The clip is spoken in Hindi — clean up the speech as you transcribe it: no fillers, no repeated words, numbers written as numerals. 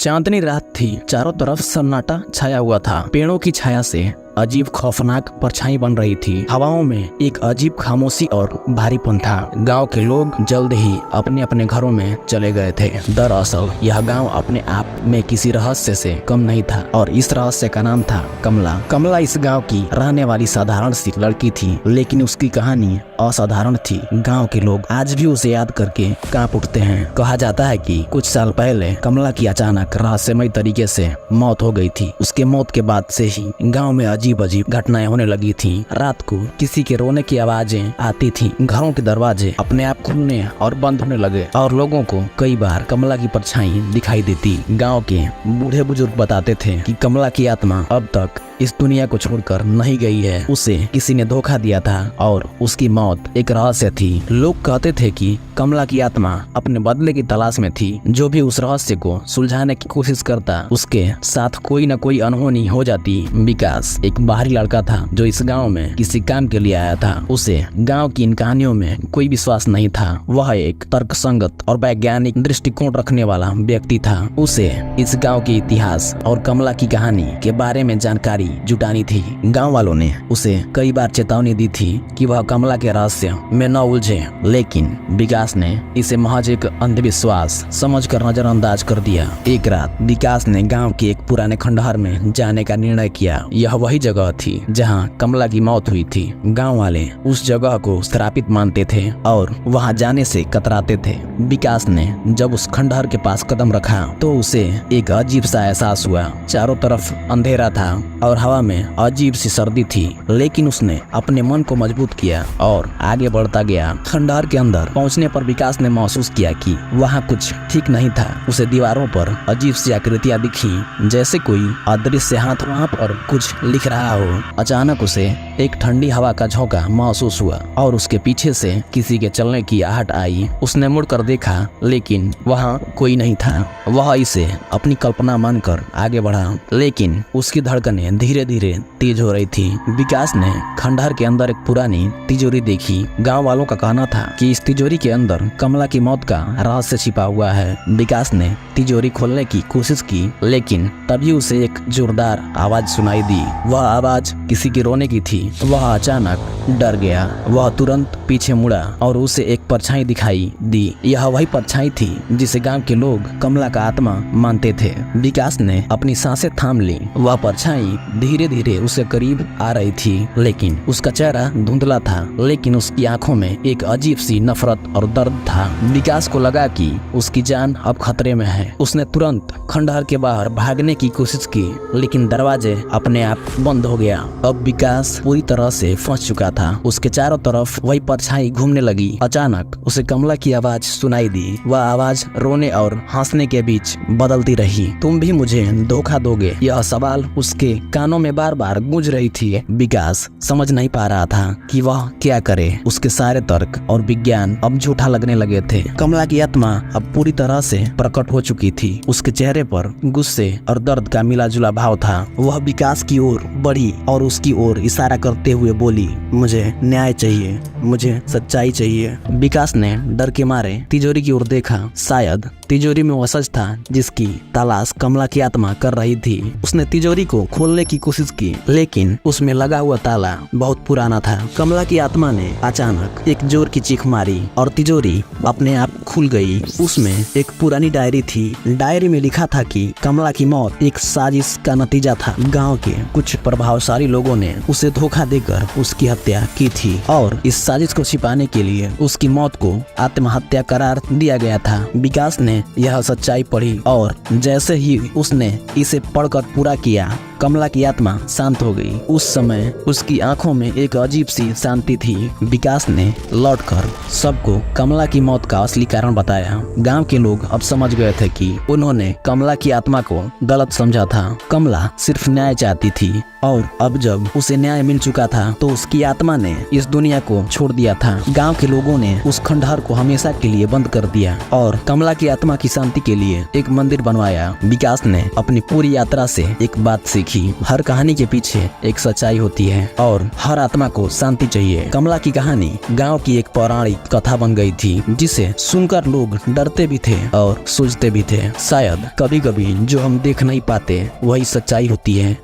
चांदनी रात थी। चारों तरफ सन्नाटा छाया हुआ था। पेड़ों की छाया से अजीब खौफनाक परछाई बन रही थी। हवाओं में एक अजीब खामोशी और भारीपन था। गांव के लोग जल्द ही अपने अपने घरों में चले गए थे। दरअसल यह गांव अपने आप में किसी रहस्य से कम नहीं था और इस रहस्य का नाम था कमला। कमला इस गांव की रहने वाली साधारण सी लड़की थी, लेकिन उसकी कहानी असाधारण थी। गांव के लोग आज भी उसे याद करके कांप उठते हैं। कहा जाता है कि कुछ साल पहले कमला की अचानक रहस्यमय तरीके से मौत हो गई थी। उसके मौत के बाद से ही गांव में अजीब अजीब घटनाएं होने लगी थी। रात को किसी के रोने की आवाजें आती थी। घरों के दरवाजे अपने आप खुलने और बंद होने लगे और लोगों को कई बार कमला की परछाई दिखाई देती। गांव के बूढ़े बुजुर्ग बताते थे कि कमला की आत्मा अब तक इस दुनिया को छोड़कर नहीं गई है। उसे किसी ने धोखा दिया था और उसकी मौत एक रहस्य थी। लोग कहते थे कि कमला की आत्मा अपने बदले की तलाश में थी। जो भी उस रहस्य को सुलझाने की कोशिश करता, उसके साथ कोई न कोई अनहोनी हो जाती। विकास एक बाहरी लड़का था जो इस गांव में किसी काम के लिए आया था। उसे गांव की इन कहानियों में कोई विश्वास नहीं था। वह एक तर्कसंगत और वैज्ञानिक दृष्टिकोण रखने वाला व्यक्ति था। उसे इस गांव के इतिहास और कमला की कहानी के बारे में जानकारी जुटानी थी। गांव वालों ने उसे कई बार चेतावनी दी थी कि वह कमला के रहस्य में न उलझे, लेकिन विकास ने इसे महज एक अंधविश्वास समझकर नजरअंदाज कर दिया। एक रात विकास ने गांव के एक पुराने खंडहर में जाने का निर्णय किया। यह वही जगह थी जहां कमला की मौत हुई थी। गांव वाले उस जगह को श्रापित मानते थे और वहां जाने से कतराते थे। विकास ने जब उस खंडहर के पास कदम रखा तो उसे एक अजीब सा एहसास हुआ। चारों तरफ अंधेरा था और हवा में अजीब सी सर्दी थी, लेकिन उसने अपने मन को मजबूत किया और आगे बढ़ता गया। खंडहर के अंदर पहुंचने पर विकास ने महसूस किया कि वहां कुछ ठीक नहीं था। उसे दीवारों पर अजीब सी आकृतियां दिखी, जैसे कोई अदृश्य हाथ वहां पर कुछ लिख रहा हो। अचानक उसे एक ठंडी हवा का झोंका महसूस हुआ और उसके पीछे से किसी के चलने की आहट आई। उसने मुड़कर देखा, लेकिन वहां कोई नहीं था। वह इसे अपनी कल्पना मानकर आगे बढ़ा, लेकिन उसकी धड़कनें धीरे धीरे तेज हो रही थी। विकास ने खंडहर के अंदर एक पुरानी तिजोरी देखी। गांव वालों का कहना था कि इस तिजोरी के अंदर कमला की मौत का रहस्य छिपा हुआ है। विकास ने तिजोरी खोलने की कोशिश की, लेकिन तभी उसे एक जोरदार आवाज सुनाई दी। वह आवाज किसी के रोने की थी। वह अचानक डर गया। वह तुरंत पीछे मुड़ा और उसे एक परछाई दिखाई दी। यह वही परछाई थी जिसे गांव के लोग कमला का आत्मा मानते थे। विकास ने अपनी सांसें थाम ली। वह परछाई धीरे धीरे उसके करीब आ रही थी, लेकिन उसका चेहरा धुंधला था, लेकिन उसकी आंखों में एक अजीब सी नफरत और दर्द था। विकास को लगा कि उसकी जान अब खतरे में है। उसने तुरंत खंडहर के बाहर भागने की कोशिश की, लेकिन दरवाजे अपने आप बंद हो गया। अब विकास पूरी तरह से फंस चुका था। उसके चारों तरफ वही परछाई घूमने लगी। अचानक उसे कमला की आवाज सुनाई दी। वह आवाज रोने और हंसने के बीच बदलती रही। तुम भी मुझे धोखा दोगे? यह सवाल उसके कानों में बार बार गूंज रही थी। विकास समझ नहीं पा रहा था कि वह क्या करे। उसके सारे तर्क और विज्ञान अब झूठा लगने लगे थे। कमला की आत्मा अब पूरी तरह से प्रकट हो चुकी थी। उसके चेहरे पर गुस्से और दर्द का मिला जुला भाव था। वह विकास की ओर बढ़ी और उसकी ओर इशारा करते हुए बोली, मुझे न्याय चाहिए, मुझे सच्चाई चाहिए। विकास ने डर के मारे तिजोरी की ओर देखा। शायद तिजोरी में वह सच था जिसकी तलाश कमला की आत्मा कर रही थी। उसने तिजोरी को खोलने की कोशिश की, लेकिन उसमें लगा हुआ ताला बहुत पुराना था। कमला की आत्मा ने अचानक एक जोर की चीख मारी और तिजोरी अपने आप खुल गई। उसमें एक पुरानी डायरी थी। डायरी में लिखा था कि कमला की मौत एक साजिश का नतीजा था। गांव के कुछ प्रभावशाली लोगों ने उसे धोखा देकर उसकी हत्या की थी और इस साजिश को छिपाने के लिए उसकी मौत को आत्महत्या करार दिया गया था। विकास ने यह सच्चाई पढ़ी और जैसे ही उसने इसे पढ़कर पूरा किया, कमला की आत्मा शांत हो गई। उस समय उसकी आंखों में एक अजीब सी शांति थी। विकास ने लौटकर सबको कमला की मौत का असली कारण बताया। गांव के लोग अब समझ गए थे कि उन्होंने कमला की आत्मा को गलत समझा था। कमला सिर्फ न्याय चाहती थी और अब जब उसे न्याय मिल चुका था तो उसकी आत्मा ने इस दुनिया को छोड़ दिया था। गांव के लोगों ने उस खंडहर को हमेशा के लिए बंद कर दिया और कमला की आत्मा की शांति के लिए एक मंदिर बनवाया। विकास ने अपनी पूरी यात्रा से एक बात सीखी। देखी, हर कहानी के पीछे एक सच्चाई होती है और हर आत्मा को शांति चाहिए। कमला की कहानी गांव की एक पौराणिक कथा बन गई थी, जिसे सुनकर लोग डरते भी थे और सोचते भी थे। शायद कभी कभी जो हम देख नहीं पाते वही सच्चाई होती है।